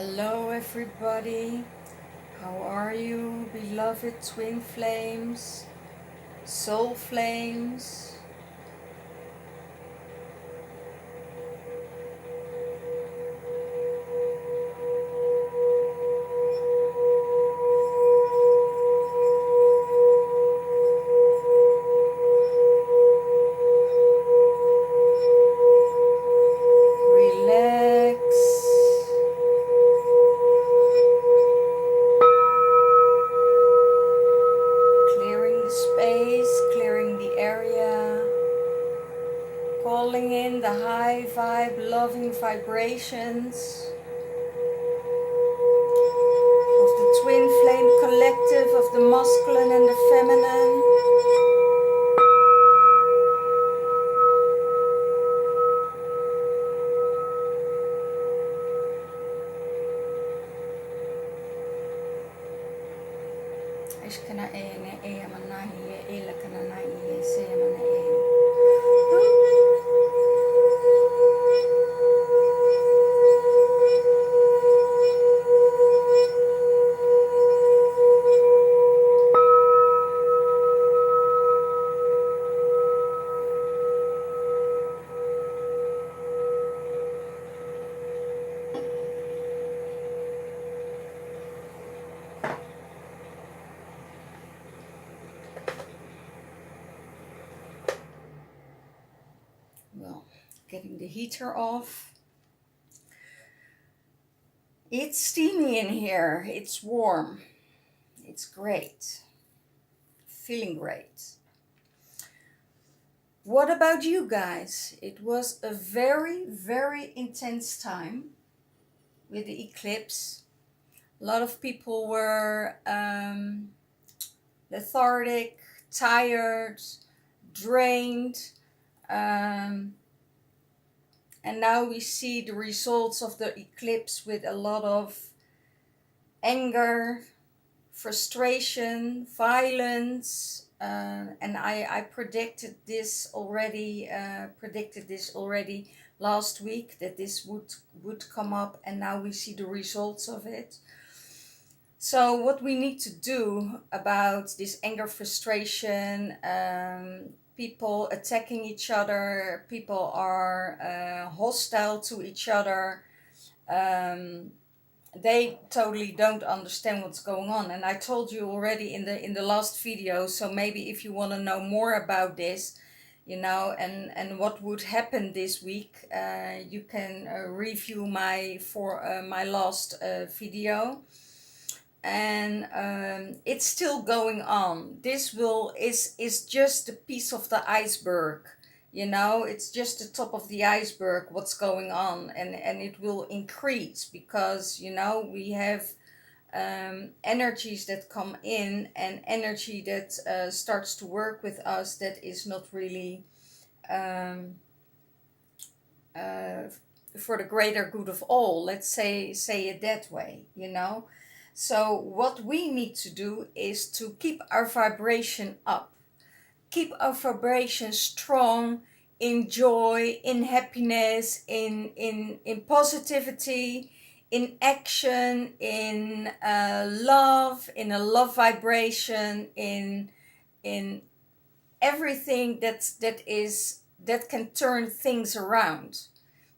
Hello everybody, how are you, beloved twin flames, soul flames? Relax, clearing the space, clearing the area, calling in the high vibe, loving vibrations of the twin flame collective of the masculine and the feminine. Ishkana e amanahi e lakana e se amana e. Well, getting the heater off. It's steamy in here, it's warm, it's great, feeling great. What about you guys? It was a very, very intense time with the eclipse. A lot of people were lethargic, tired, drained. And now we see the results of the eclipse with a lot of anger, frustration, violence, and I predicted this already. Last week that this would come up, and now we see the results of it. So what we need to do about this anger, frustration, people attacking each other, people are hostile to each other. They totally don't understand what's going on, and I told you already in the last video. So maybe if you want to know more about this, and what would happen this week, you can review my last video. And it's still going on. This is just a piece of the iceberg. It's just the top of the iceberg, what's going on, and it will increase because we have energies that come in, and energy that starts to work with us that is not really for the greater good of all. Let's say it that way. So what we need to do is to keep our vibration up, keep our vibration strong, in joy, in happiness, in positivity, in action, in love, in a love vibration, in everything that can turn things around.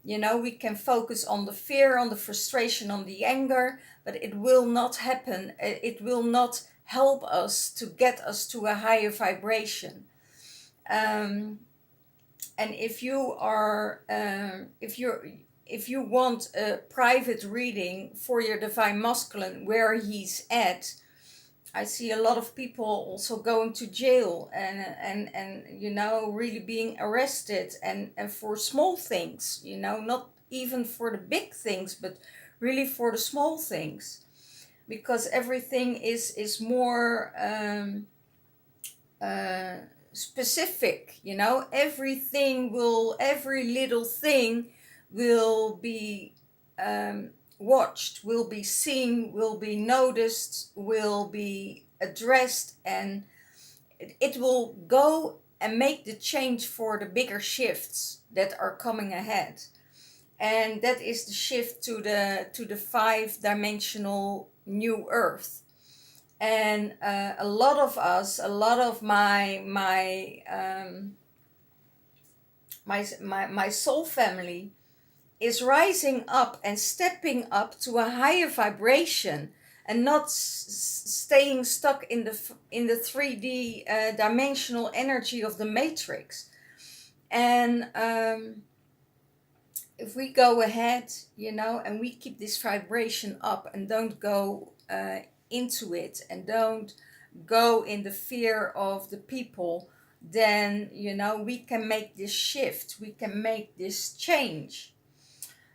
We can focus on the fear, on the frustration, on the anger, but it will not happen. It will not help us to get us to a higher vibration. And if you are, if you want a private reading for your divine masculine, where he's at, I see a lot of people also going to jail and really being arrested and for small things, not even for the big things, but really for the small things, because everything is more specific. Every little thing will be watched, will be seen, will be noticed, will be addressed, and it will go and make the change for the bigger shifts that are coming ahead. and that is the shift to the 5-dimensional new earth. And a lot of us, a lot of my soul family is rising up and stepping up to a higher vibration, and not staying stuck in the 3D dimensional energy of the matrix. And if we go ahead, and we keep this vibration up and don't go into it, and don't go in the fear of the people, then we can make this shift, we can make this change.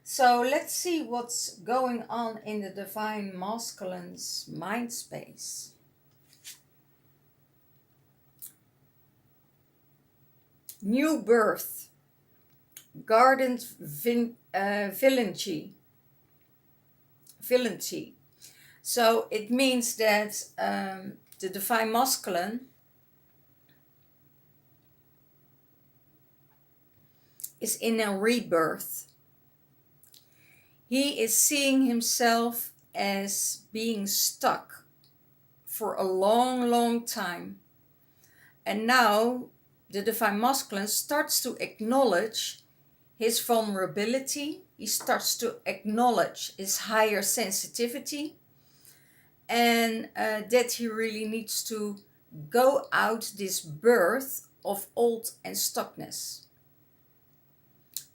So let's see what's going on in the Divine Masculine's mind space. New birth, garden villainy. So it means that the Divine Masculine is in a rebirth. He is seeing himself as being stuck for a long, long time. And now the Divine Masculine starts to acknowledge his vulnerability. He starts to acknowledge his higher sensitivity, and that he really needs to go out this birth of old and stuckness.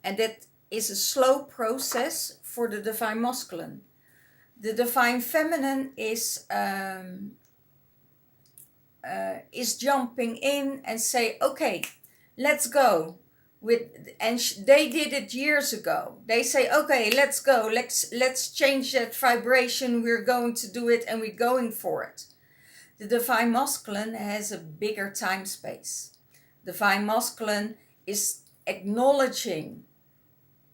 And that is a slow process for the Divine Masculine. The Divine Feminine is jumping in and say, okay, let's go. They did it years ago. They say, okay, let's go. Let's change that vibration. We're going to do it, and we're going for it. The Divine Masculine has a bigger time space. Divine Masculine is acknowledging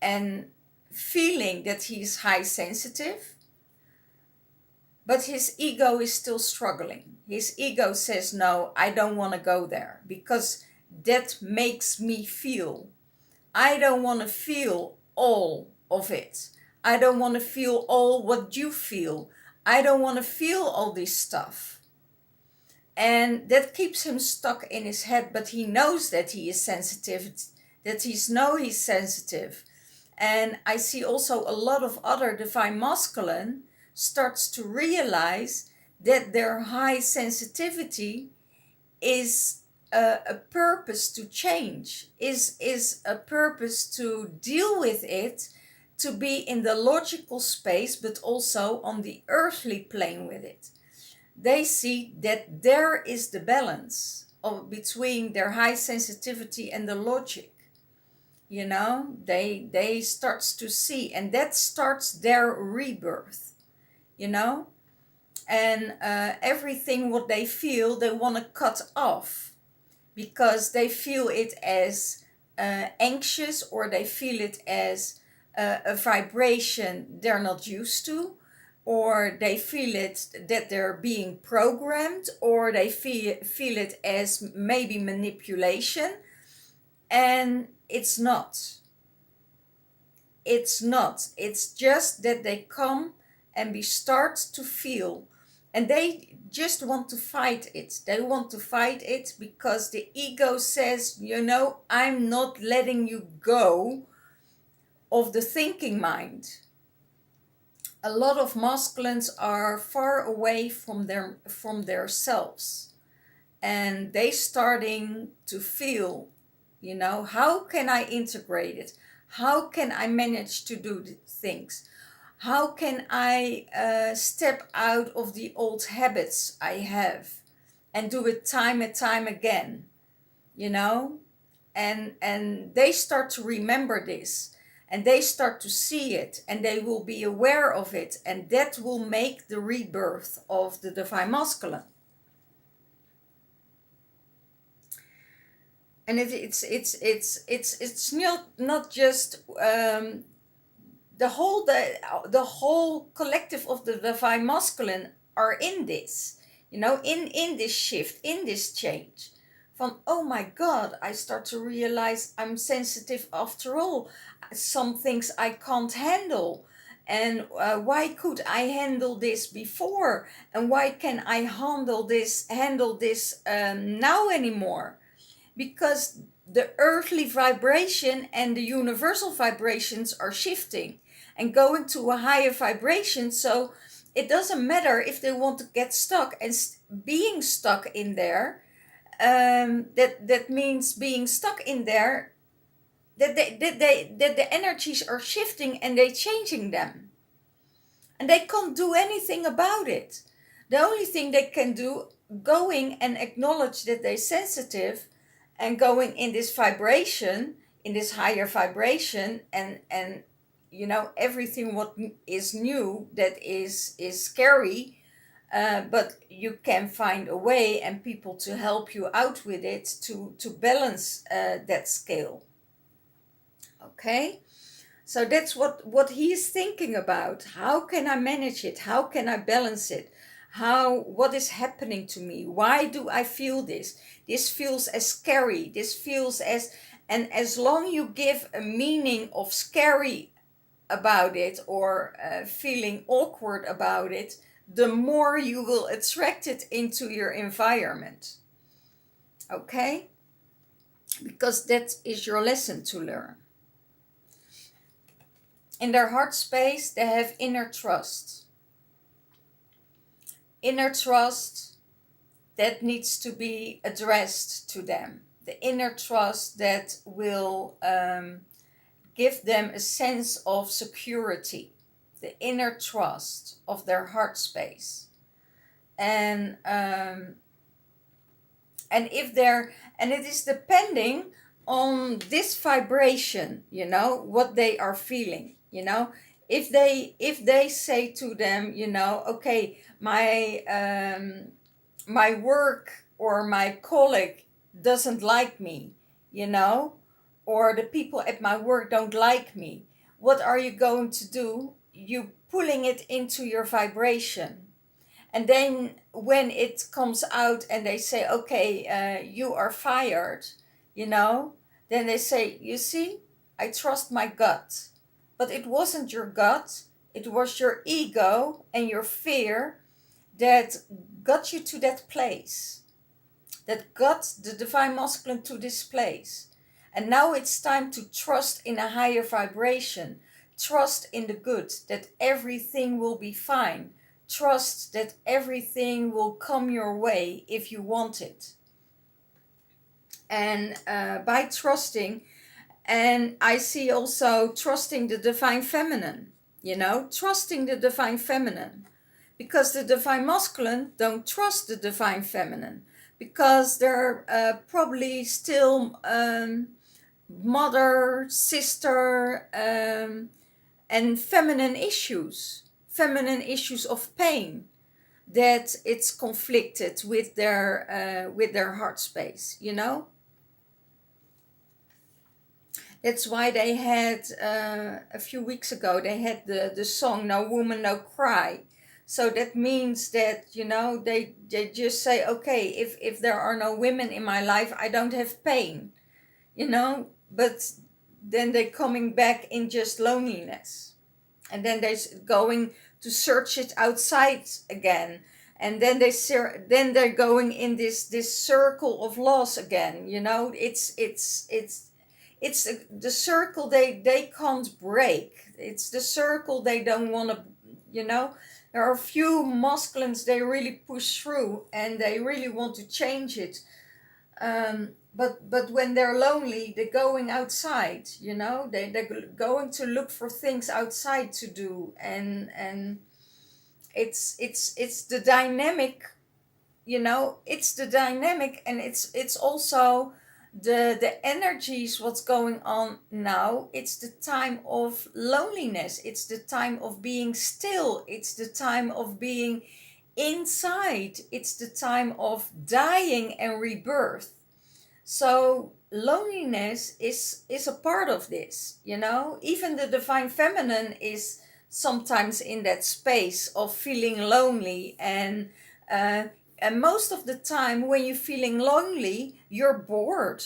and feeling that he's high sensitive, but his ego is still struggling. His ego says, no, I don't want to go there, because that makes me feel. I don't want to feel all of it. I don't want to feel all what you feel. I don't want to feel all this stuff. And that keeps him stuck in his head, but he knows that he is sensitive, he's sensitive. And I see also a lot of other Divine Masculine starts to realize that their high sensitivity is a purpose to change, is a purpose to deal with it, to be in the logical space, but also on the earthly plane with it. They see that there is the balance between their high sensitivity and the logic. They starts to see, and that starts their rebirth, and everything what they feel, they want to cut off, because they feel it as anxious, or they feel it as a vibration they're not used to, or they feel it that they're being programmed, or they feel it as maybe manipulation. And it's not. It's just that they come and we start to feel, and they just want to fight it. They want to fight it because the ego says, I'm not letting you go of the thinking mind. A lot of masculines are far away from their selves, and they starting to feel, how can I integrate it? How can I manage to do things? How can I step out of the old habits I have and do it time and time again? And they start to remember this, and they start to see it, and they will be aware of it, and that will make the rebirth of the Divine Masculine. And it's not just the whole collective of the Divine Masculine are in this, in this shift, in this change. Van, oh my God, I start to realize I'm sensitive after all. Some things I can't handle. And why could I handle this before? And why can I handle this now anymore? Because the earthly vibration and the universal vibrations are shifting and going to a higher vibration. So it doesn't matter if they want to get stuck and being stuck in there. That means being stuck in there. That the energies are shifting and they're changing them, and they can't do anything about it. The only thing they can do, going and acknowledge that they're sensitive and going in this vibration, in this higher vibration, and everything what is new that is scary, but you can find a way and people to help you out with it to balance that scale. Okay, so that's what he's thinking about. How can I manage it? How can I balance it? What is happening to me? Why do I feel this? This feels as scary. This feels as, and as long you give a meaning of scary about it, or feeling awkward about it, the more you will attract it into your environment. Okay? Because that is your lesson to learn. In their heart space, they have inner trust. Inner trust that needs to be addressed to them. The inner trust that will give them a sense of security. The inner trust of their heart space. And if they're, and it is depending on this vibration, what they are feeling. If they say to them, okay, my work or my colleague doesn't like me, or the people at my work don't like me, what are you going to do? You pulling it into your vibration. And then when it comes out and they say, okay, you are fired, then they say, you see, I trust my gut. But it wasn't your gut, it was your ego and your fear that got you to that place, that got the divine masculine to this place. And now it's time to trust in a higher vibration, trust in the good, that everything will be fine, trust that everything will come your way if you want it. And by trusting, and I see also trusting the divine feminine, trusting the divine feminine. Because the divine masculine don't trust the divine feminine. Because they're probably still mother, sister, and feminine issues of pain, that it's conflicted with their heart space, That's why they had, a few weeks ago, they had the song No Woman, No Cry. So that means that, they just say, okay, if there are no women in my life, I don't have pain, But then they're coming back in just loneliness. And then they're going to search it outside again. And then they're going in this circle of loss again, It's the circle they can't break. It's the circle they don't want to, There are a few masculines they really push through and they really want to change it. But when they're lonely, they're going outside, They're going to look for things outside to do. And it's the dynamic, It's the dynamic, and it's also the energies, what's going on now. It's the time of loneliness, it's the time of being still, it's the time of being inside, it's the time of dying and rebirth. So loneliness is a part of this, Even the divine feminine is sometimes in that space of feeling lonely, and and most of the time when you're feeling lonely, you're bored.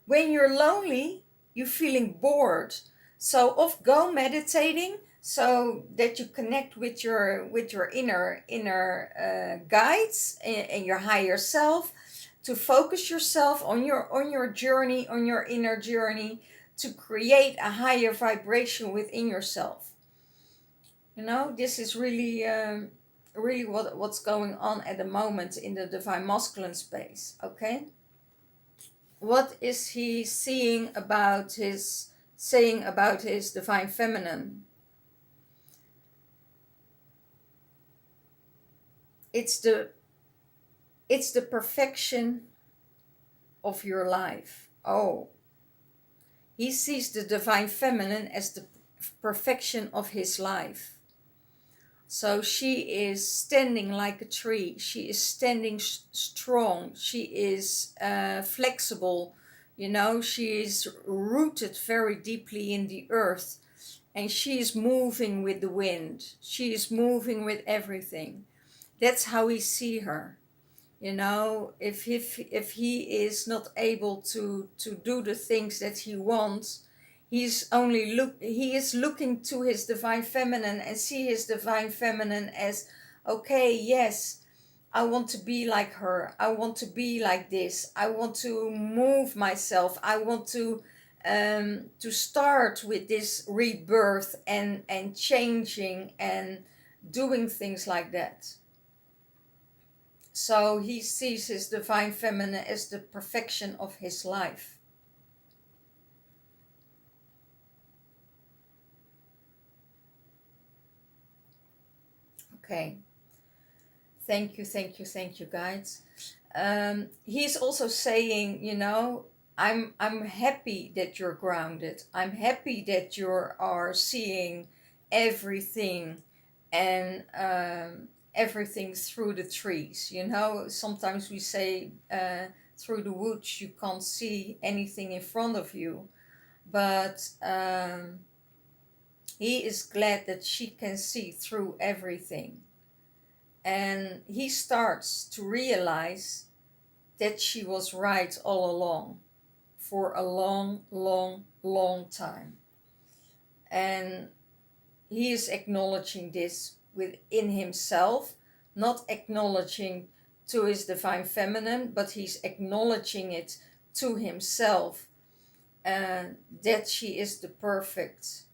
When you're lonely, you're feeling bored. So go meditating so that you connect with your inner guides and your higher self, to focus yourself on your journey, on your inner journey, to create a higher vibration within yourself. You know, this is really really what's going on at the moment in the divine masculine space. Okay, what is he saying about his divine feminine? It's the perfection of your life. Oh, he sees the divine feminine as the perfection of his life. So she is standing like a tree. She is standing strong. She is flexible. You know, she is rooted very deeply in the earth. And she is moving with the wind. She is moving with everything. That's how we see her. You know, if he is not able to do the things that he wants, he is looking to his divine feminine and see his divine feminine as, okay, yes, I want to be like her. I want to be like this. I want to move myself. I want to start with this rebirth and changing and doing things like that. So he sees his divine feminine as the perfection of his life. Okay. Thank you, guys. He's also saying, you know, I'm happy that you're grounded. I'm happy that you are seeing everything and everything through the trees. You know, sometimes we say through the woods you can't see anything in front of you, but he is glad that she can see through everything. And he starts to realize that she was right all along, for a long, long, long time. And he is acknowledging this within himself, not acknowledging to his divine feminine, but he's acknowledging it to himself, that she is the perfect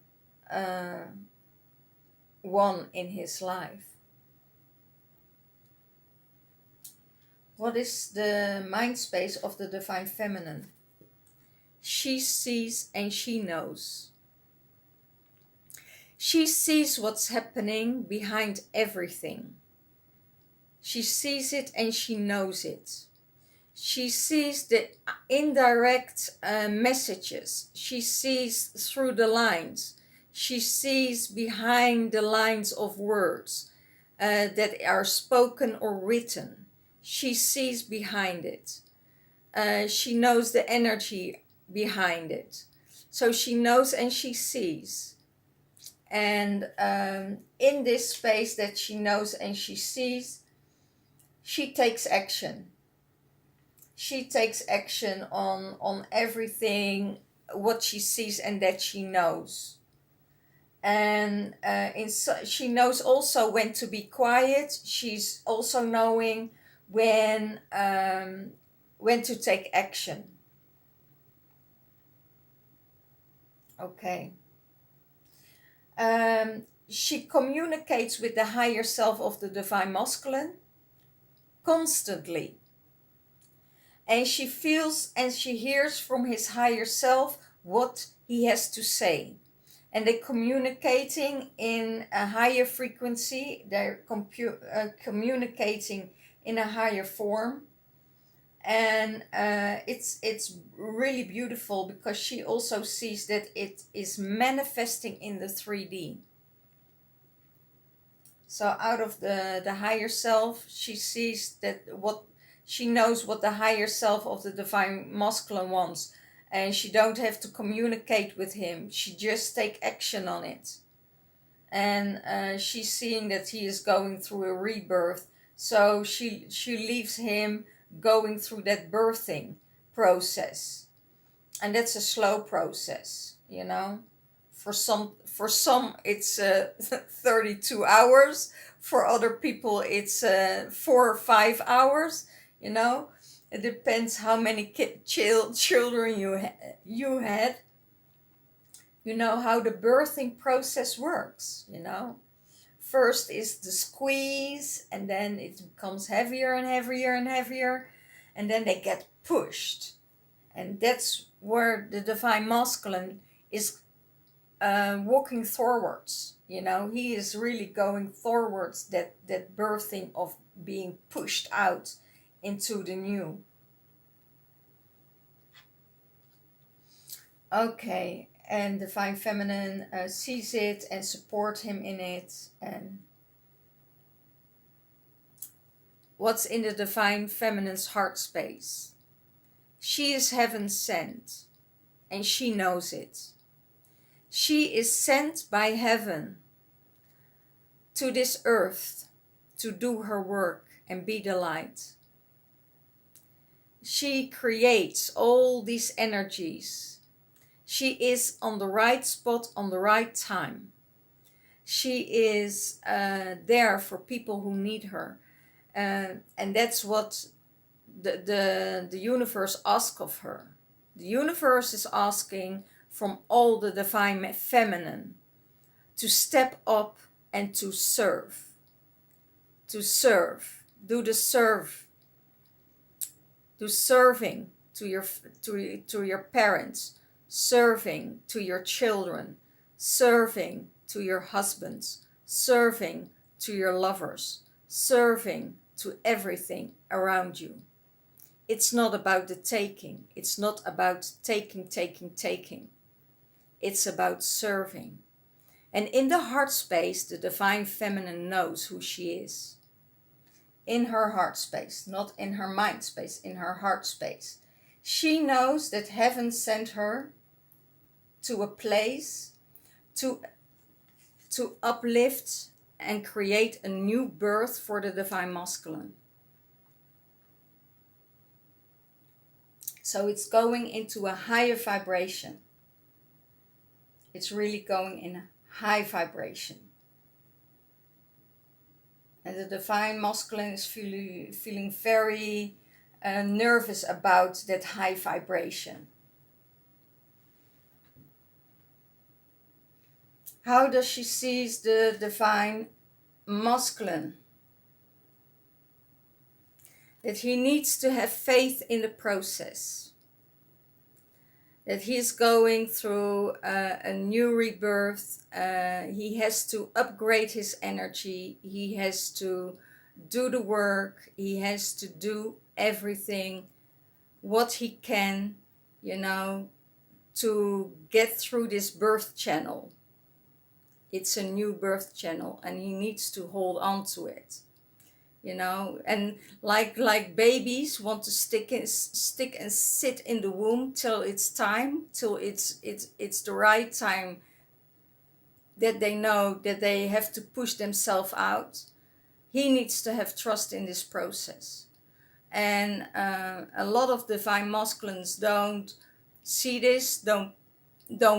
one in his life. What is the mind space of the divine feminine? She sees and she knows. She sees what's happening behind everything. She sees it and she knows it. She sees the indirect messages. She sees through the lines. She sees behind the lines of words that are spoken or written. She sees behind it. She knows the energy behind it. So she knows and she sees. And in this space that she knows and she sees, she takes action. She takes action on everything, what she sees and that she knows. And she knows also when to be quiet. She's also knowing when to take action. Okay. She communicates with the higher self of the divine masculine constantly. And she feels and she hears from his higher self what he has to say. And they're communicating in a higher frequency. They're communicating in a higher form. And it's really beautiful because she also sees that it is manifesting in the 3D. So out of the higher self, she sees that she knows what the higher self of the divine masculine wants. And she don't have to communicate with him. She just take action on it. And she's seeing that he is going through a rebirth. So she leaves him going through that birthing process, and that's a slow process, you know. For some it's 32 hours. For other people it's 4 or 5 hours, you know. It depends how many children you had. You know how the birthing process works, you know. First is the squeeze, and then it becomes heavier and heavier and heavier, and then they get pushed. And that's where the divine masculine is walking forwards. You know, he is really going forwards, that birthing of being pushed out into the new. Okay, and divine feminine sees it and support him in it. And what's in the divine feminine's heart space? She is heaven sent, and she knows it. She is sent by heaven to this earth to do her work and be the light. She creates all these energies. She is on the right spot on the right time. She is there for people who need her. And that's what the universe asks of her. The universe is asking from all the divine feminine to step up and to serve. To serve. Do the serve. Do serving to your parents, serving to your children, serving to your husbands, serving to your lovers, serving to everything around you. It's not about the taking. It's not about taking. It's about serving. And in the heart space, the divine feminine knows who she is. In her heart space, not in her mind space, in her heart space. She knows that heaven sent her to a place to uplift and create a new birth for the divine masculine. So it's going into a higher vibration. It's really going in a high vibration. And the divine masculine is feeling very nervous about that high vibration. How does she see the divine masculine? That he needs to have faith in the process. That he is going through a new rebirth. He has to upgrade his energy. He has to do the work. He has to do everything what he can, you know, to get through this birth channel. It's a new birth channel, and he needs to hold on to it. You know, and like babies want to stick and sit in the womb till it's time, till it's the right time, that they know that they have to push themselves out. He needs to have trust in this process. And a lot of divine masculines don't see this, don't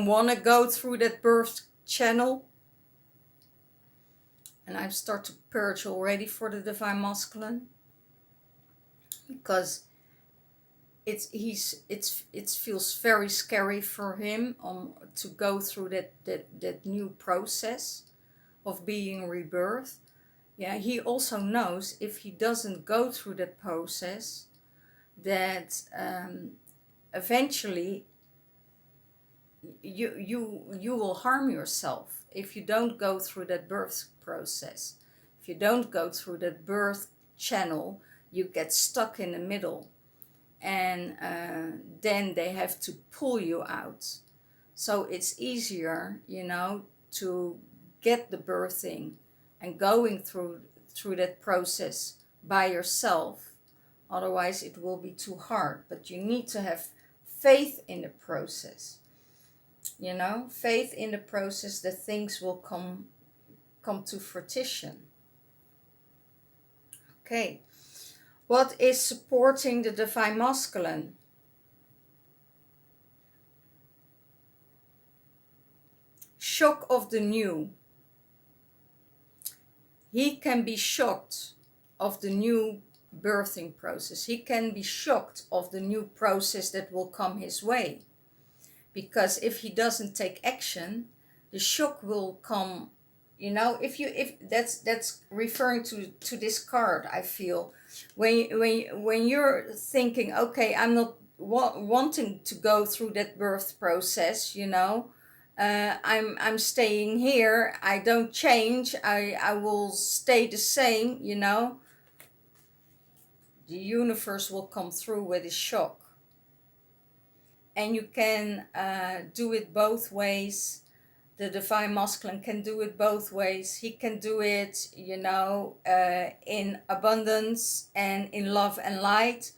want to go through that birth channel. And I start to purge already for the divine masculine, because it feels very scary for him to go through that new process of being rebirthed. Yeah, he also knows if he doesn't go through that process, that eventually you will harm yourself if you don't go through that birth process. If you don't go through that birth channel, you get stuck in the middle, and then they have to pull you out. So it's easier, you know, to get the birthing and going through that process by yourself. Otherwise it will be too hard. But you need to have faith in the process. You know, faith in the process that things will come to fruition. Okay. What is supporting the divine masculine? Shock of the new. He can be shocked of the new birthing process. He can be shocked of the new process that will come his way. Because if he doesn't take action, the shock will come. You know, if that's referring to this card, I feel when you're thinking, okay, I'm not wanting to go through that birth process, you know, I'm staying here, I don't change, I will stay the same, you know, the universe will come through with a shock. And you can do it both ways. The divine masculine can do it both ways. He can do it, you know, in abundance and in love and light,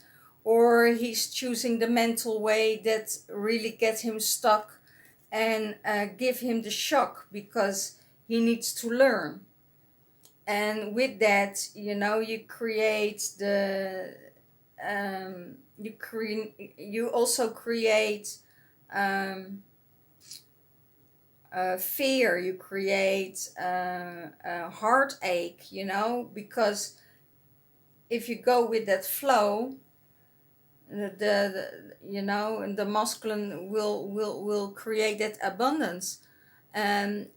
or he's choosing the mental way that really gets him stuck and give him the shock because he needs to learn. And with that, you know, you create the you also create fear, you create a heartache, you know, because if you go with that flow, the you know, and the masculine will create that abundance, and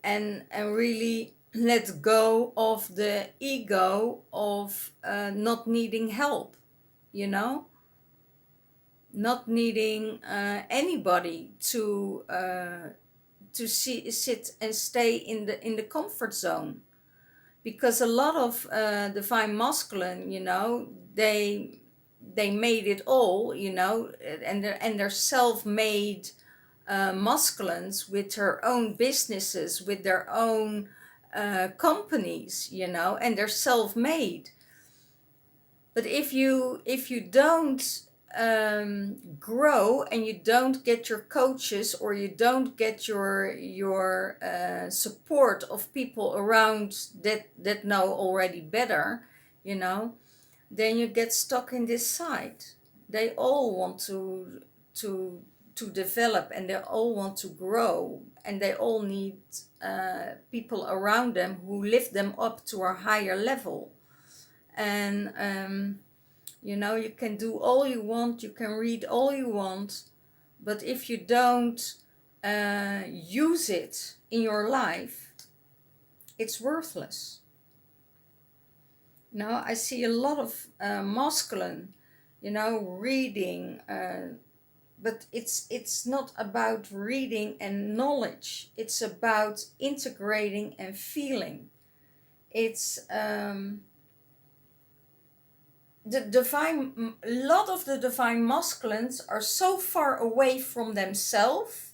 really let go of the ego of not needing help, you know, not needing anybody to sit and stay in the comfort zone. Because a lot of divine masculine, you know, they made it all, you know, and they're self-made masculines with their own businesses, with their own companies, you know, and they're self-made. But if you don't grow and you don't get your coaches, or you don't get your support of people around that know already better, you know, then you get stuck in this side. They all want to develop, and they all want to grow, and they all need people around them who lift them up to a higher level. And you know, you can do all you want, you can read all you want, but if you don't use it in your life, it's worthless. Now I see a lot of masculine, you know, reading, but it's not about reading and knowledge. It's about integrating and feeling. It's the divine, a lot of the divine masculines are so far away from themselves.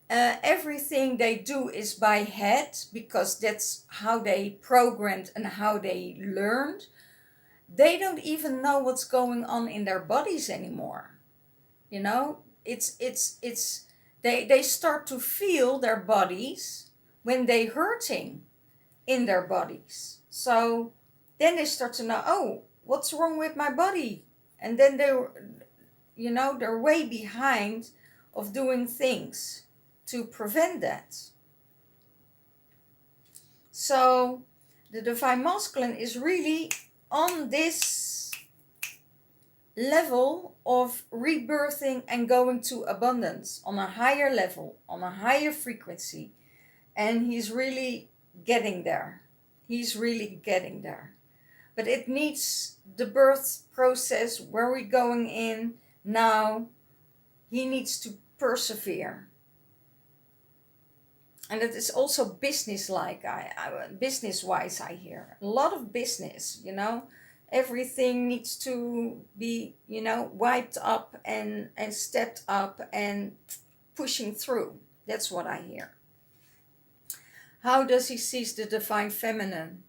Everything they do is by head, because that's how they programmed and how they learned. They don't even know what's going on in their bodies anymore. You know, it's they start to feel their bodies when they hurting in their bodies. So then they start to know, oh, what's wrong with my body? And then they're, you know, they're way behind of doing things to prevent that. So the divine masculine is really on this level of rebirthing and going to abundance on a higher level, on a higher frequency. And he's really getting there. He's really getting there. But it needs the birth process where we're going in now. He needs to persevere. And it is also business-like, business-wise, I hear. A lot of business, you know. Everything needs to be, you know, wiped up and stepped up and pushing through. That's what I hear. How does he seize the divine feminine?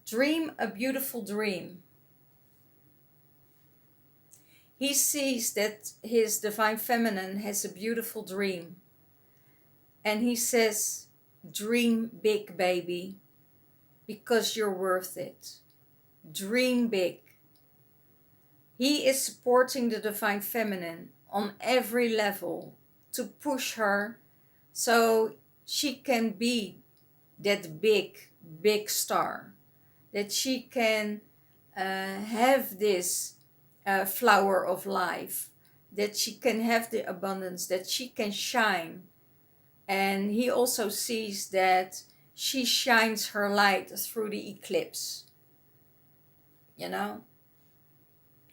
Dream a beautiful dream. He sees that his divine feminine has a beautiful dream. And he says, dream big, baby. because you're worth it. Dream big. He is supporting the divine feminine on every level to push her so she can be that big star, that she can have this flower of life, that she can have the abundance, that she can shine. And he also sees that she shines her light through the eclipse. You know,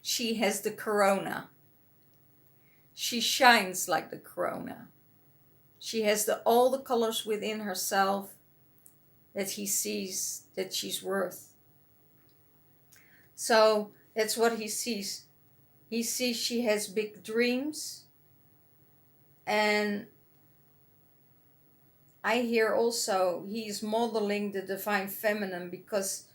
she has the corona. She shines like the corona. She has all the colors within herself that he sees that she's worth. So that's what he sees. He sees she has big dreams. And I hear also he's modeling the divine feminine because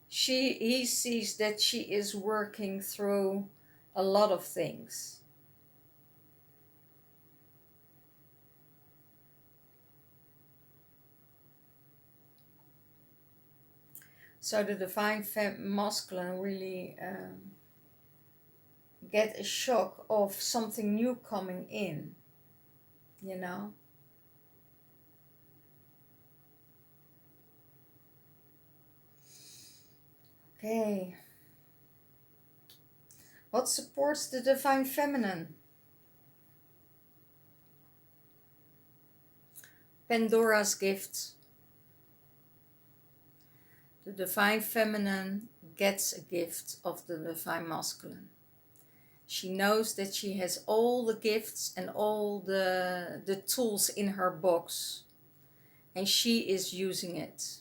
he sees that she is working through a lot of things. So the divine masculine really get a shock of something new coming in, you know. Okay. What supports the divine feminine? Pandora's gift. The divine feminine gets a gift of the divine masculine. She knows that she has all the gifts and all the tools in her box, and she is using it.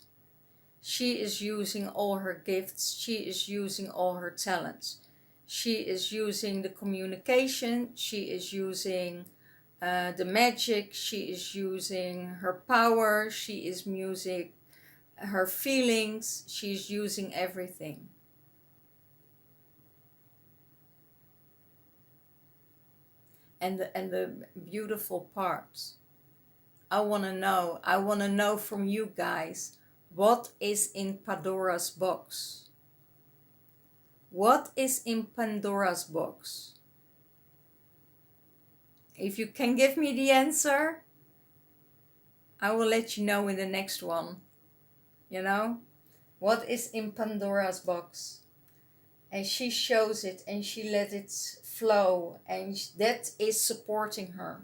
She is using all her gifts. She is using all her talents. She is using the communication. She is using the magic. She is using her power. She is using her feelings. She's using everything. And the beautiful part, I want to know from you guys, what is in Pandora's box? What is in Pandora's box? If you can give me the answer, I will let you know in the next one. You know, what is in Pandora's box? And she shows it and she let it flow, and that is supporting her.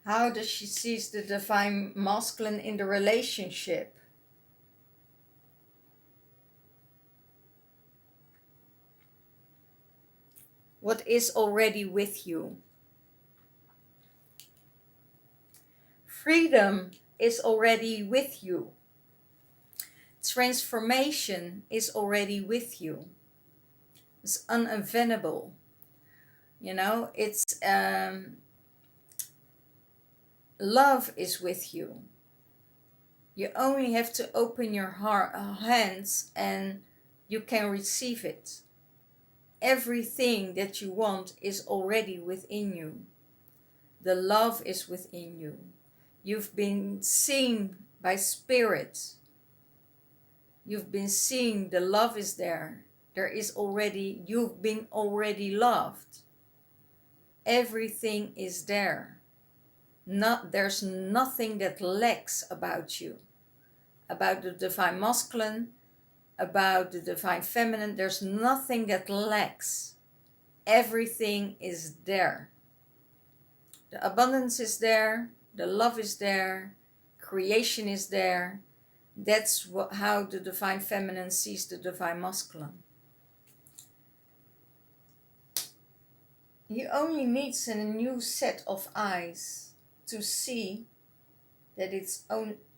How does she see the divine masculine in the relationship? What is already with you? Freedom is already with you. Transformation is already with you. It's unavailable. You know, it's love is with you. You only have to open your hands and you can receive it. Everything that you want is already within you. The love is within you. You've been seen by spirit. You've been seen, the love is there. You've been already loved. Everything is there. There's nothing that lacks about you. About the divine masculine, about the divine feminine, there's nothing that lacks. Everything is there. The abundance is there, the love is there, creation is there. That's how the divine feminine sees the divine masculine. He only needs a new set of eyes to see that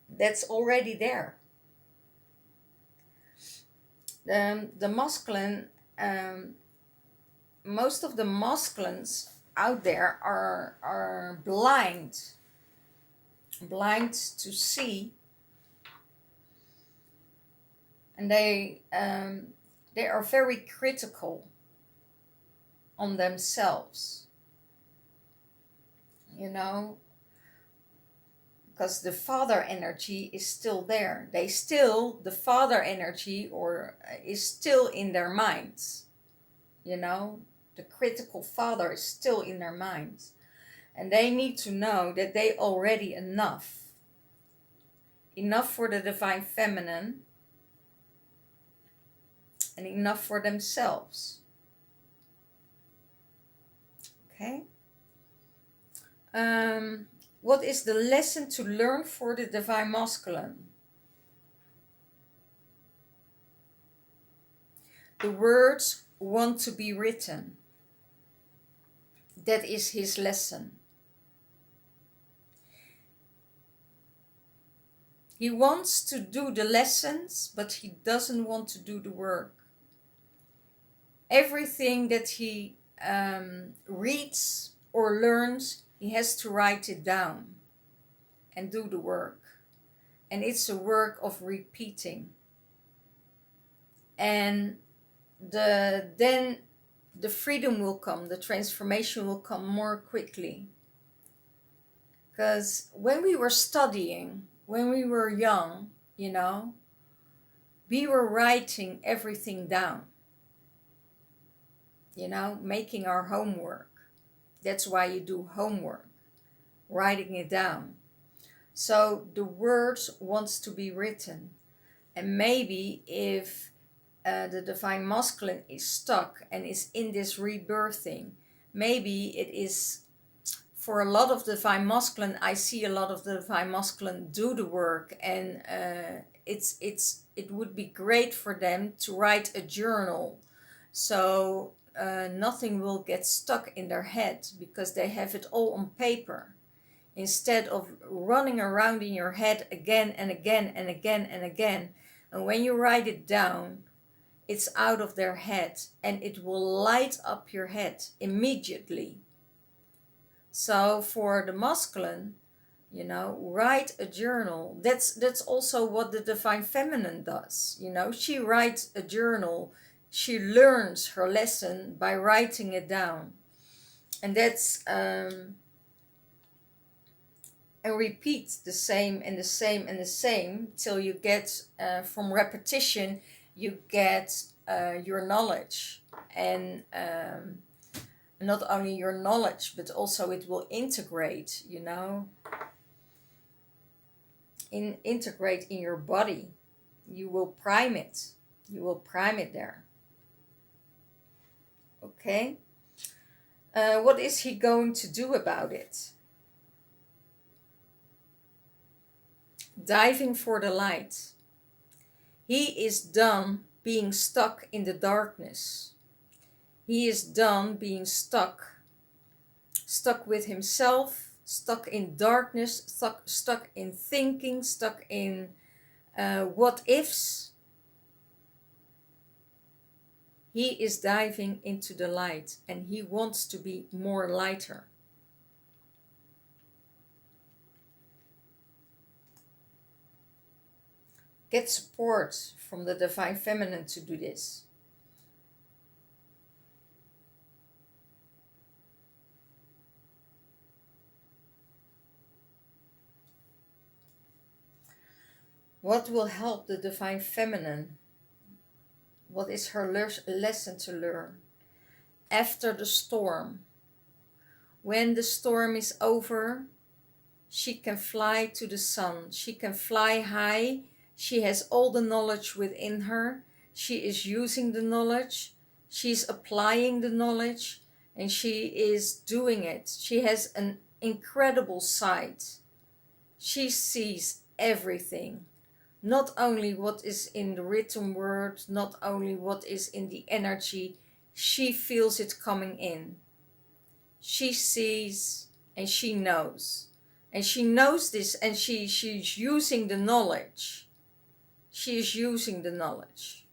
that's already there. The masculine, most of the masculines out there are blind to see, and they are very critical on themselves. You know, because the father energy is still there. The father energy is still in their minds. You know, the critical father is still in their minds. And they need to know that they already enough. Enough for the divine feminine and enough for themselves. Okay? What is the lesson to learn for the divine masculine? The words want to be written. That is his lesson. He wants to do the lessons, but he doesn't want to do the work. Everything that he reads or learns, he has to write it down and do the work. And it's a work of repeating. And then the freedom will come, the transformation will come more quickly. Because when we were studying, when we were young, you know, we were writing everything down. You know, making our homework. That's why you do homework, writing it down. So the words wants to be written. And maybe if the divine masculine is stuck and is in this rebirthing, maybe it is for a lot of divine masculine. I see a lot of the divine masculine do the work, and it would be great for them to write a journal, so nothing will get stuck in their head because they have it all on paper, instead of running around in your head again and again and again and again. And when you write it down, it's out of their head and it will light up your head immediately. So for the masculine, you know, write a journal. That's also what the divine feminine does. You know, she writes a journal. She learns her lesson by writing it down. And that's and repeat the same and the same and the same till you get from repetition you get your knowledge. And not only your knowledge, but also it will integrate, you know, integrate in your body. You will prime it. You will prime it there. Okay. What is he going to do about it? Diving for the light. He is done being stuck in the darkness. He is done being stuck with himself, stuck in darkness, stuck in thinking, stuck in what ifs. He is diving into the light and he wants to be more lighter. Get support from the divine feminine to do this. What will help the divine feminine? What is her lesson to learn? After the storm. When the storm is over, she can fly to the sun. She can fly high. She has all the knowledge within her. She is using the knowledge. She's applying the knowledge. And she is doing it. She has an incredible sight. She sees everything. Not only what is in the written word, not only what is in the energy, she feels it coming in. She sees and she knows. And she knows this and she's using the knowledge. She is using the knowledge.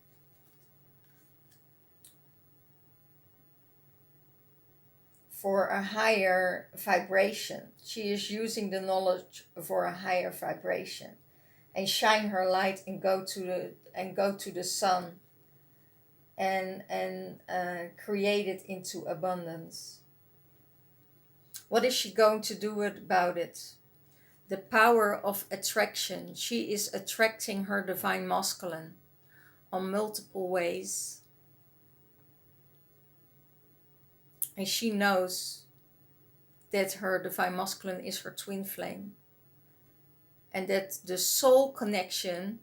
For a higher vibration. She is using the knowledge for a higher vibration. And shine her light and go to the sun and create it into abundance. What is she going to do about it? the power of attraction. She is attracting her divine masculine on multiple ways. And she knows that her divine masculine is her twin flame. And that the soul connection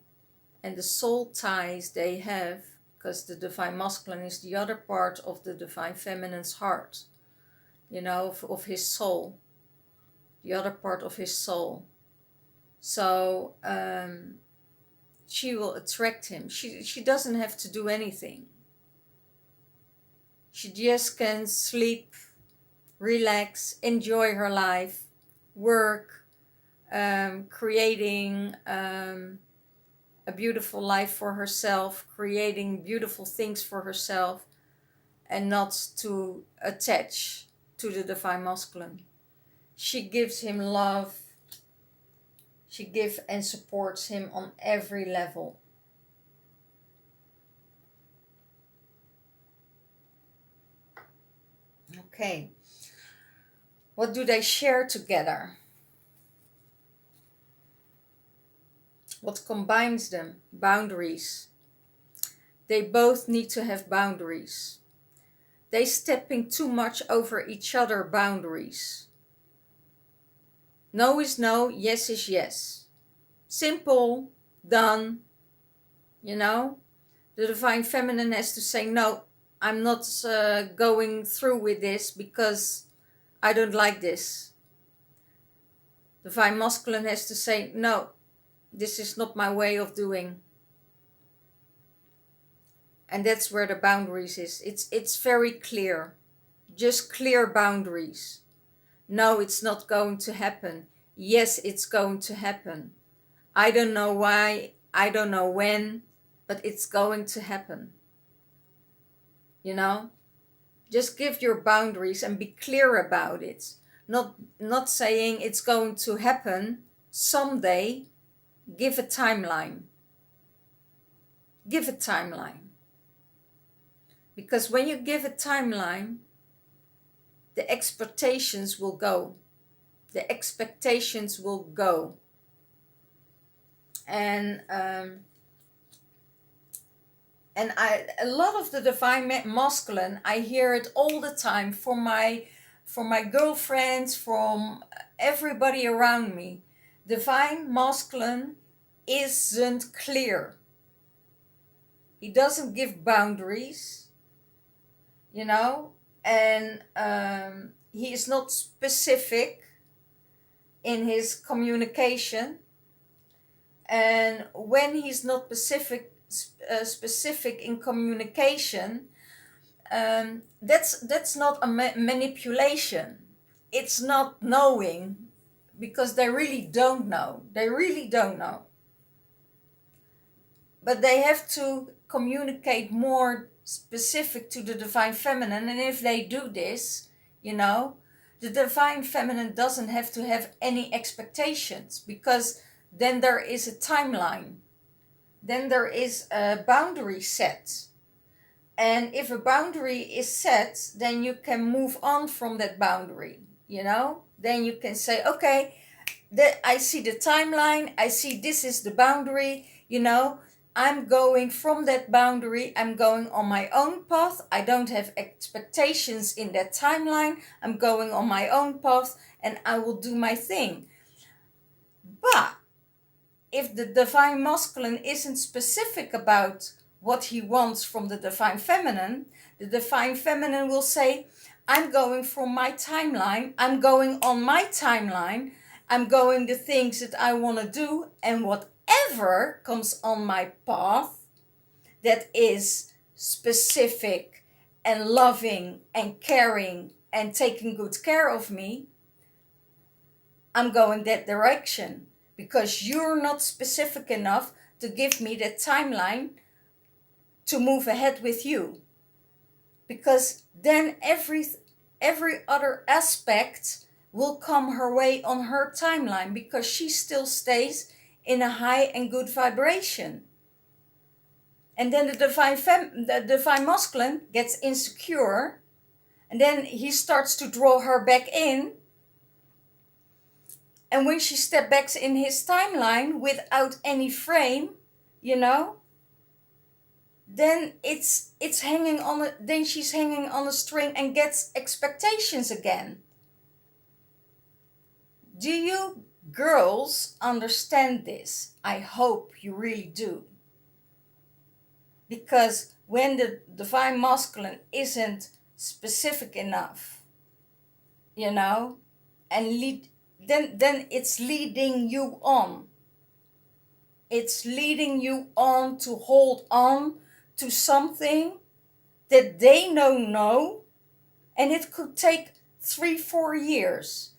and the soul ties they have, because the divine masculine is the other part of the divine feminine's heart, you know, of his soul, the other part of his soul. So she will attract him. She doesn't have to do anything. She just can sleep, relax, enjoy her life, work, creating a beautiful life for herself, creating beautiful things for herself, and not to attach to the divine masculine. She gives him love. She gives and supports him on every level. Okay. What do they share together? What combines them? Boundaries. They both need to have boundaries. They stepping too much over each other boundaries. No is no, yes is yes. Simple, done. You know, the divine feminine has to say, no, I'm not going through with this because I don't like this. The divine masculine has to say, no, this is not my way of doing. And that's where the boundaries is. It's very clear. Just clear boundaries. No, it's not going to happen. Yes, it's going to happen. I don't know why, I don't know when, but it's going to happen. You know? Just give your boundaries and be clear about it. Not saying it's going to happen someday. Give a timeline. Give a timeline. Because when you give a timeline, the expectations will go. The expectations will go. And a lot of the divine masculine, I hear it all the time from my girlfriends, from everybody around me. Divine masculine isn't clear. He doesn't give boundaries, you know, and he is not specific in his communication. And when he's not specific in communication, that's not a manipulation. It's not knowing, because they really don't know. They really don't know. But they have to communicate more specific to the divine feminine. And if they do this, you know, the divine feminine doesn't have to have any expectations, because then there is a timeline. Then there is a boundary set. And if a boundary is set, then you can move on from that boundary, you know? Then you can say, okay, I see the timeline. I see this is the boundary, you know? I'm going from that boundary. I'm going on my own path. I don't have expectations in that timeline. I'm going on my own path and I will do my thing. But if the divine masculine isn't specific about what he wants from the divine feminine will say, I'm going from my timeline. I'm going on my timeline. I'm going the things that I want to do, and whatever comes on my path that is specific and loving and caring and taking good care of me, I'm going that direction, because you're not specific enough to give me that timeline to move ahead with you. Because then every other aspect will come her way on her timeline, because she still stays in a high and good vibration. And then the divine masculine gets insecure, and then he starts to draw her back in. And when she steps back in his timeline without any frame, you know, then it's hanging on a, then she's hanging on a string and gets expectations again. Do you girls understand this? I hope you really do. Because when the divine masculine isn't specific enough, you know, and then it's leading you on. It's leading you on to hold on to something that they know, and it could take 3-4 years.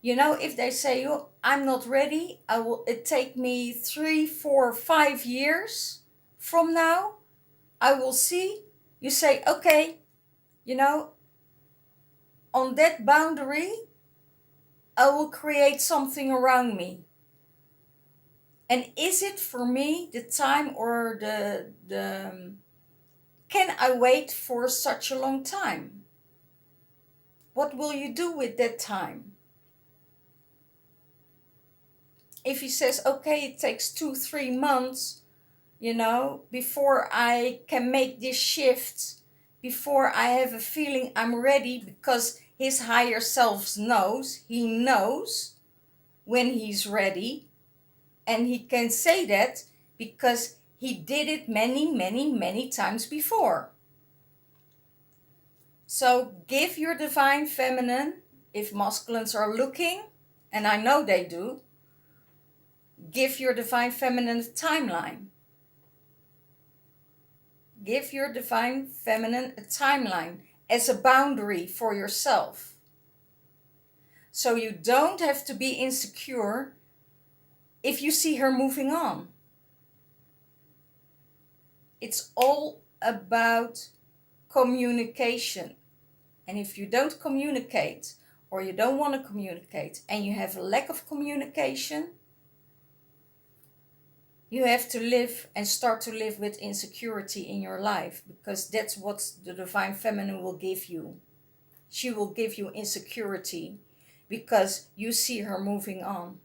You know, if they say, oh, I'm not ready, it take me 3-4-5 years from now, I will see. You say, okay, you know, on that boundary, I will create something around me. And is it for me the time, or the can I wait for such a long time? What will you do with that time? If he says, okay, it takes 2-3 months, you know, before I can make this shift, before I have a feeling I'm ready, because his higher self knows, he knows when he's ready. And he can say that because he did it many times before. So give your divine feminine, if masculines are looking, and I know they do, give your divine feminine a timeline. Give your divine feminine a timeline as a boundary for yourself. So you don't have to be insecure if you see her moving on. It's all about communication. And if you don't communicate, or you don't want to communicate, and you have a lack of communication, you have to live and start to live with insecurity in your life, because that's what the divine feminine will give you. She will give you insecurity because you see her moving on.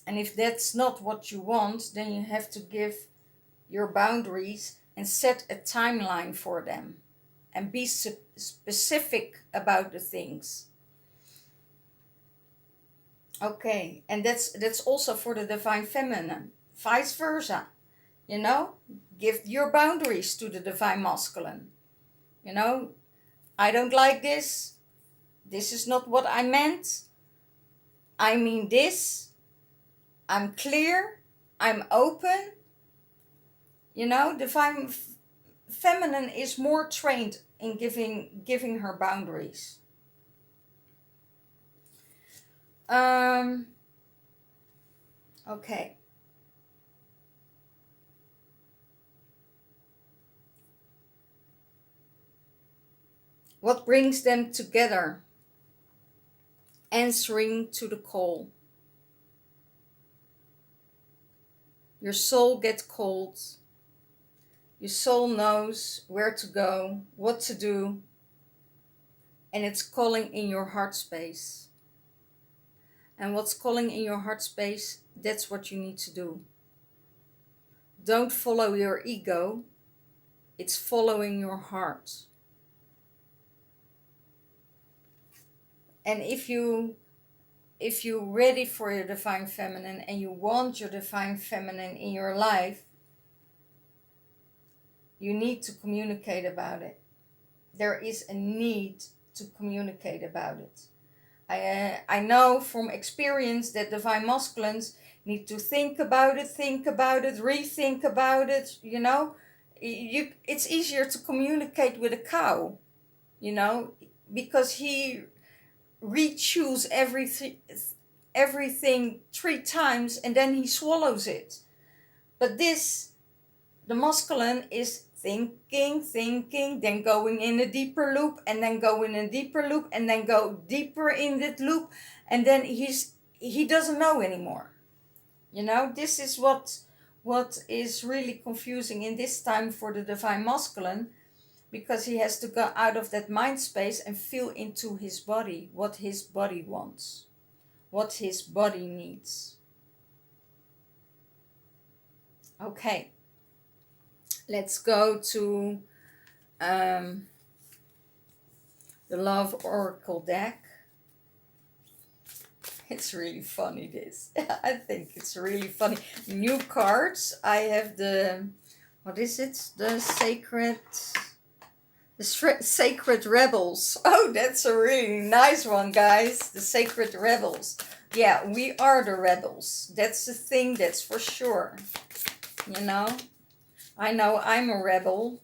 And if that's not what you want, then you have to give your boundaries and set a timeline for them. And be specific about the things. Okay, and that's also for the divine feminine. Vice versa. You know, give your boundaries to the divine masculine. You know, I don't like this. This is not what I meant. I mean this. I'm clear. I'm open. You know, divine feminine is more trained in giving her boundaries. Okay. What brings them together? Answering to the call. Your soul gets called. Your soul knows where to go, what to do, and it's calling in your heart space. And what's calling in your heart space, that's what you need to do. Don't follow your ego, it's following your heart. And if you're ready for your divine feminine and you want your divine feminine in your life, you need to communicate about it. There is a need to communicate about it. I know from experience that divine masculines need to think about it, rethink about it, you know. It's easier to communicate with a cow, you know, because he re-chews everything 3 times and then he swallows it. But the masculine is thinking, then going in a deeper loop, and then go in a deeper loop, and then go deeper in that loop, and then he doesn't know anymore. You know, this is what is really confusing in this time for the divine masculine, because he has to go out of that mind space and feel into his body, what his body wants, what his body needs. Okay, let's go to the Love Oracle deck. It's really funny, this. I think it's really funny. New cards. I have the, what is it? The Sacred Rebels. Oh, that's a really nice one, guys. The Sacred Rebels. Yeah, we are the rebels. That's the thing, that's for sure. You know? I know I'm a rebel.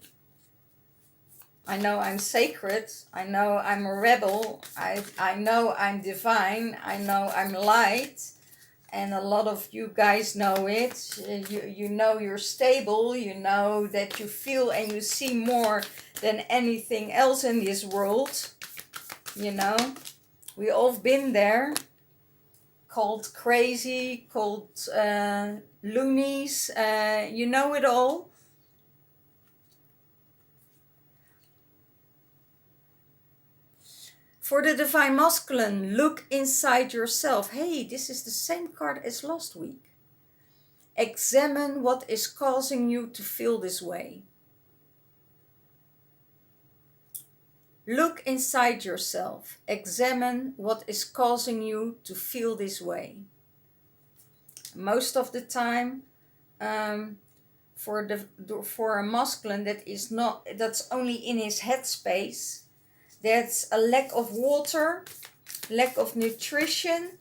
I know I'm sacred. I know I'm a rebel. I know I'm divine. I know I'm light. And a lot of you guys know it. You know you're stable. You know that you feel and you see more than anything else in this world. You know, we all been there. Called crazy, called loonies. You know it all. For the Divine Masculine, look inside yourself. Hey, this is the same card as last week. Examine what is causing you to feel this way. Look inside yourself. Examine what is causing you to feel this way. Most of the time, for a masculine that's only in his headspace. That's a lack of water, lack of nutrition,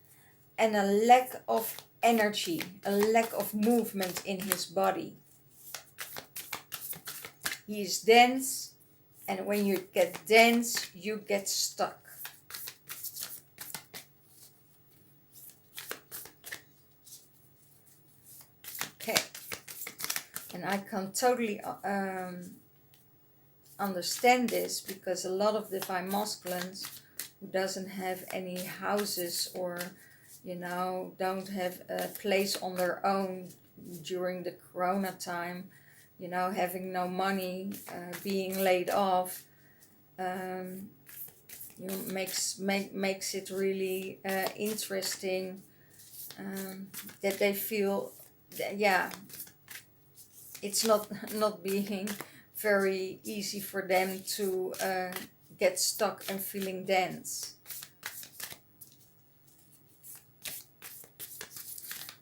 and a lack of energy, a lack of movement in his body. He is dense, and when you get dense, you get stuck. Okay, and I can totally understand this, because a lot of Divine Masculines who doesn't have any houses, or don't have a place on their own during the corona time, having no money, being laid off, makes it really interesting, that they feel it's not being very easy for them to get stuck and feeling dense.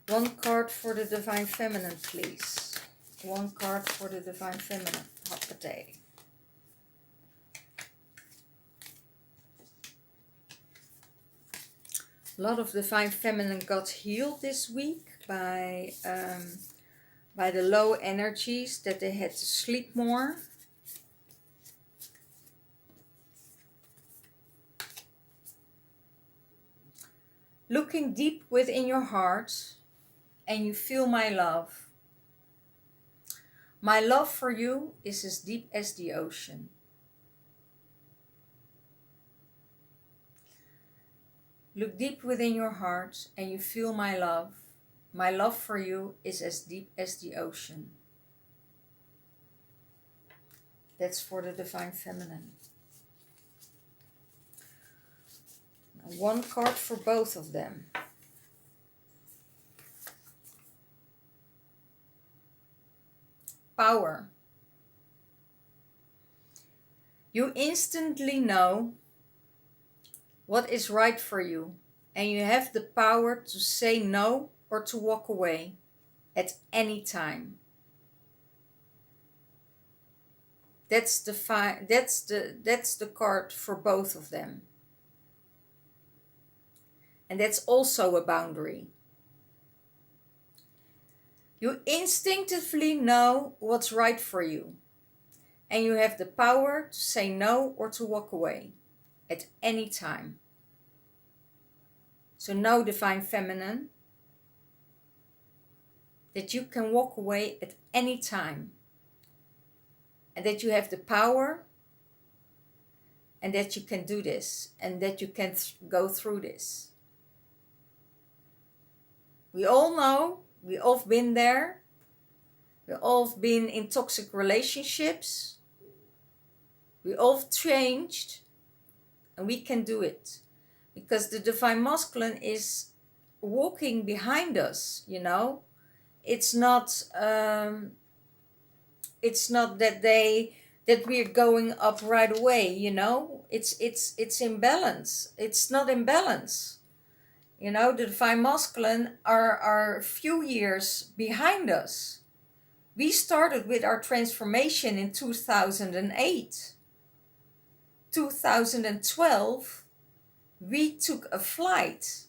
One card for the Divine Feminine, please. One card for the Divine Feminine. Hoppatee. A lot of Divine Feminine got healed this week by the low energies, that they had to sleep more. Looking deep within your heart, and you feel my love. My love for you is as deep as the ocean. Look deep within your heart, and you feel my love. My love for you is as deep as the ocean. That's for the Divine Feminine. Now, one card for both of them. Power. You instantly know what is right for you, and you have the power to say no or to walk away at any time. That's the card for both of them. And that's also a boundary. You instinctively know what's right for you, and you have the power to say no or to walk away at any time. So know, Divine Feminine, that you can walk away at any time, and that you have the power, and that you can do this, and that you can go through this. We all know, we all been there, we all been in toxic relationships, We all changed, and we can do it. Because the divine masculine is walking behind us, you know. It's not that we're going up right away, you know. It's in balance. It's not in balance. You know, the divine masculine are a few years behind us. We started with our transformation in 2008. 2012, we took a flight.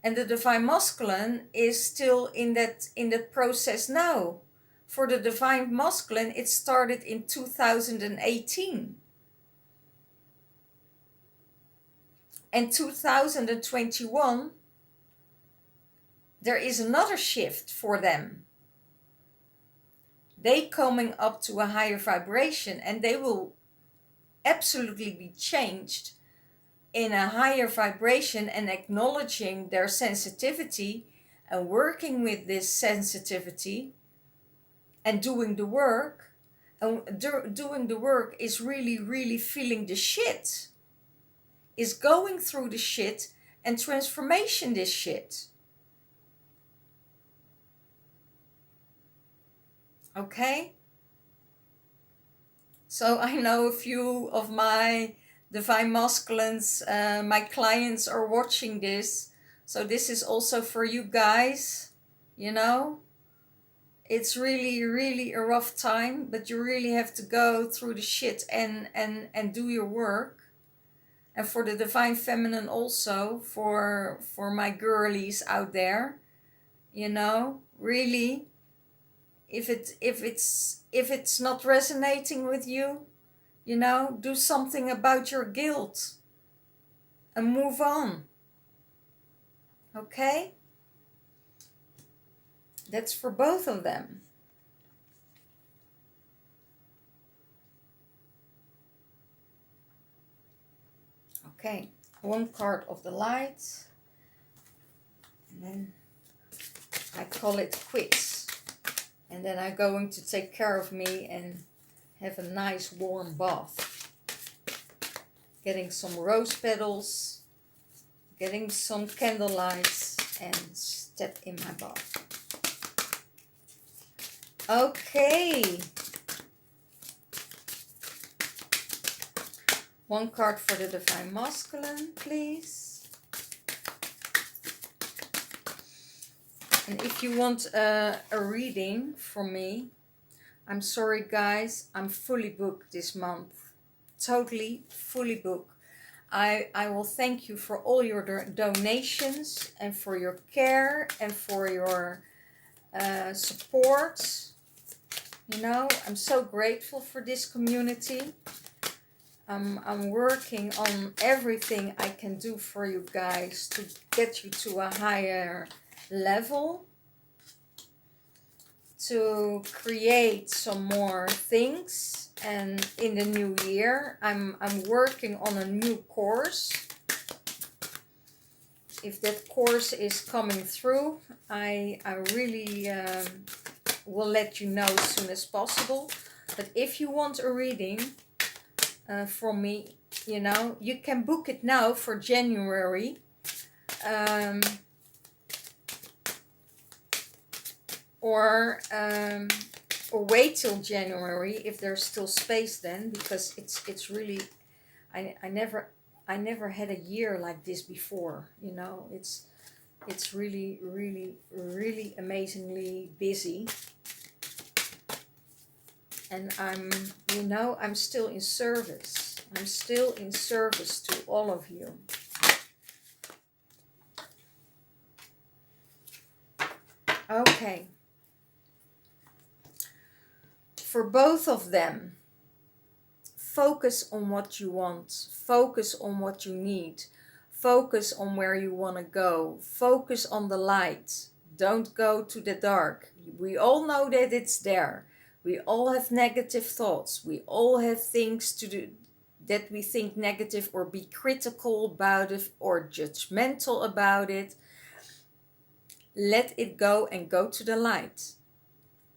And the divine masculine is still in that process now. For the divine masculine, it started in 2018. And 2021, there is another shift for them. They coming up to a higher vibration, and they will absolutely be changed in a higher vibration, and acknowledging their sensitivity and working with this sensitivity and doing the work. And doing the work is really, really feeling the shit, is going through the shit and transformation this shit. Okay? So I know a few of my divine masculines, my clients are watching this. So this is also for you guys, you know. It's really, really a rough time, but you really have to go through the shit and do your work. And for the divine feminine also, for my girlies out there, you know, really, if it's not resonating with you, you know, do something about your guilt and move on. Okay? That's for both of them. Okay, one card of the light. And then I call it quits. And then I'm going to take care of me and have a nice warm bath. Getting some rose petals, getting some candlelights, and step in my bath. Okay. One card for the divine masculine, please. And if you want a reading from me, I'm sorry guys, I'm fully booked this month. Totally fully booked. I will thank you for all your donations and for your care and for your support. You know, I'm so grateful for this community. I'm working on everything I can do for you guys to get you to a higher level, to create some more things. And in the new year, I'm working on a new course. If that course is coming through, I really will let you know as soon as possible. But if you want a reading from me, you know, you can book it now for January. Or wait till January if there's still space then, because it's really, I never had a year like this before, you know. It's really, really, really amazingly busy. And I'm still in service. I'm still in service to all of you. Okay. For both of them, focus on what you want. Focus on what you need. Focus on where you want to go. Focus on the light. Don't go to the dark. We all know that it's there. We all have negative thoughts. We all have things to do that we think negative, or be critical about it, or judgmental about it. Let it go and go to the light.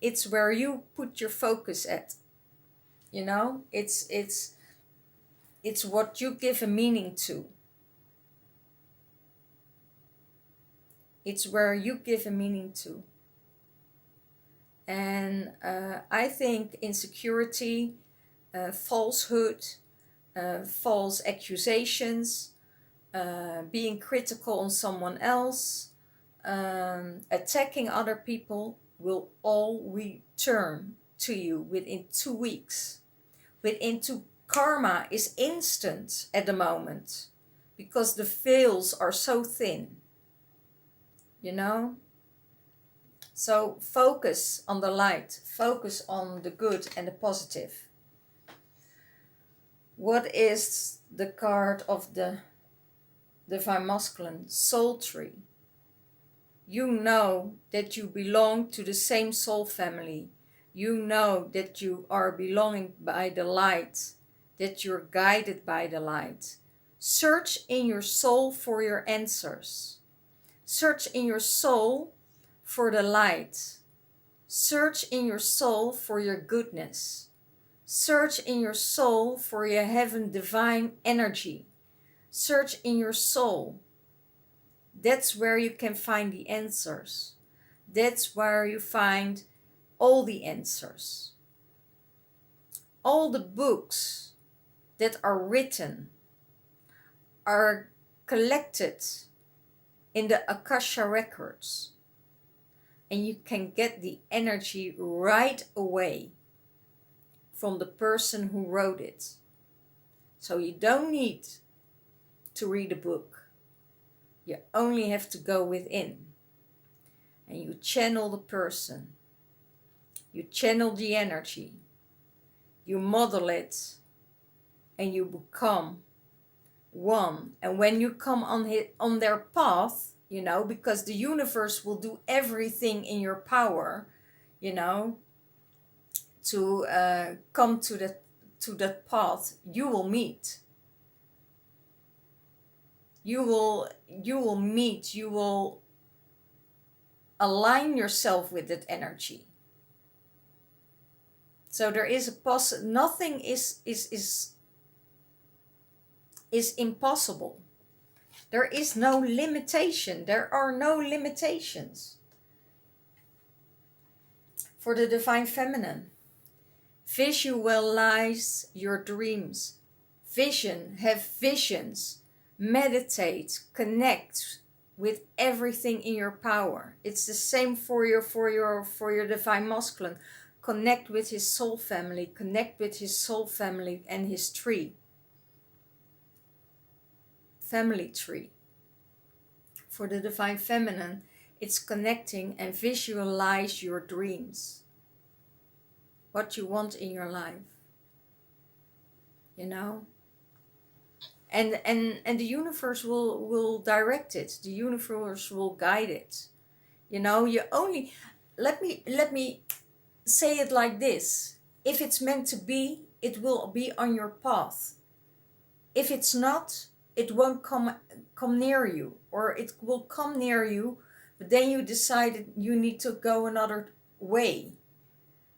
It's where you put your focus at. You know, it's what you give a meaning to. It's where you give a meaning to. And I think insecurity, falsehood, false accusations, being critical on someone else, attacking other people will all return to you within 2 weeks. Karma is instant at the moment because the veils are so thin, you know? So focus on the light, focus on the good and the positive. What is the card of the divine masculine? Soul tree. You know that you belong to the same soul family. You know that you are belonging by the light, that you're guided by the light. Search in your soul for your answers. Search in your soul for the light. Search in your soul for your goodness. Search in your soul for your heaven divine energy. Search in your soul. That's where you can find the answers. That's where you find all the answers. All the books that are written are collected in the Akasha records. And you can get the energy right away from the person who wrote it. So you don't need to read a book. You only have to go within. And you channel the person. You channel the energy. You model it. And you become one. And when you come on their path, you know, because the universe will do everything in your power, you know, to come to that path, you will meet. You will meet. You will align yourself with that energy. So there is nothing is impossible. There is no limitation. There are no limitations. For the divine feminine, visualize your dreams. Have visions. Meditate, connect with everything in your power. It's the same for your divine masculine. Connect with his soul family. Connect with his soul family and his tree. Family tree. For the divine feminine, it's connecting and visualize your dreams. What you want in your life. You know? And the universe will direct it. The universe will guide it. You know, you only let me say it like this. If it's meant to be, it will be on your path. If it's not, it won't come near you, or it will come near you, but then you decided you need to go another way.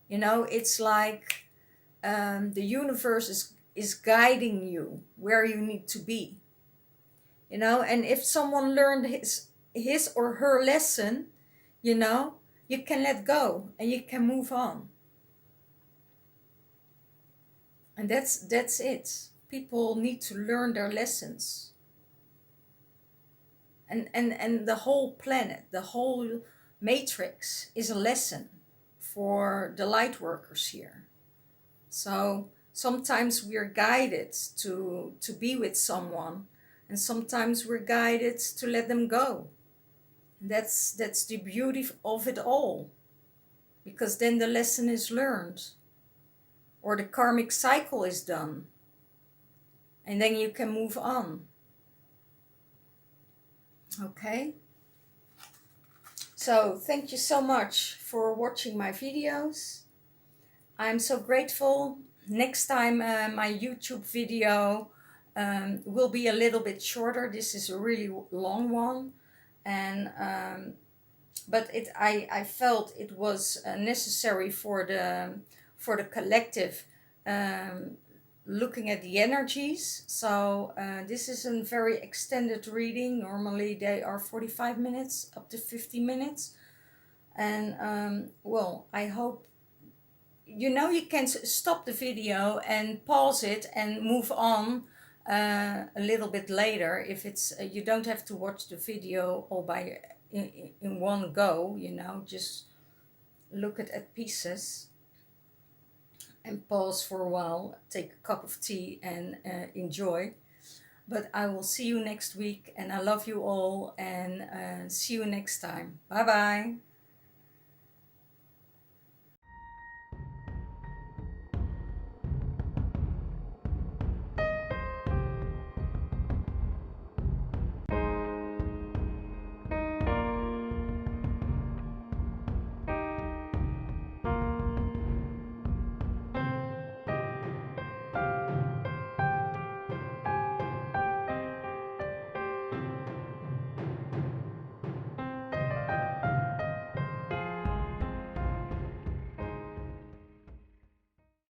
You know, it's like the universe is guiding you where you need to be. You know, and if someone learned his or her lesson, you know, you can let go and you can move on. And that's it. People need to learn their lessons. And the whole planet, the whole matrix is a lesson for the light workers here. So sometimes we're guided to be with someone, and sometimes we're guided to let them go. And that's the beauty of it all, because then the lesson is learned, or the karmic cycle is done, and then you can move on. Okay? So thank you so much for watching my videos. I'm so grateful. Next time my YouTube video will be a little bit shorter. This is a really long one, and but I felt it was necessary for the collective looking at the energies. So this is a very extended reading. Normally they are 45 minutes up to 50 minutes. And well, I hope you can stop the video and pause it and move on a little bit later. If it's you don't have to watch the video all by in one go, just look at pieces and pause for a while, take a cup of tea and enjoy. But I will see you next week, and I love you all, and see you next time. Bye bye.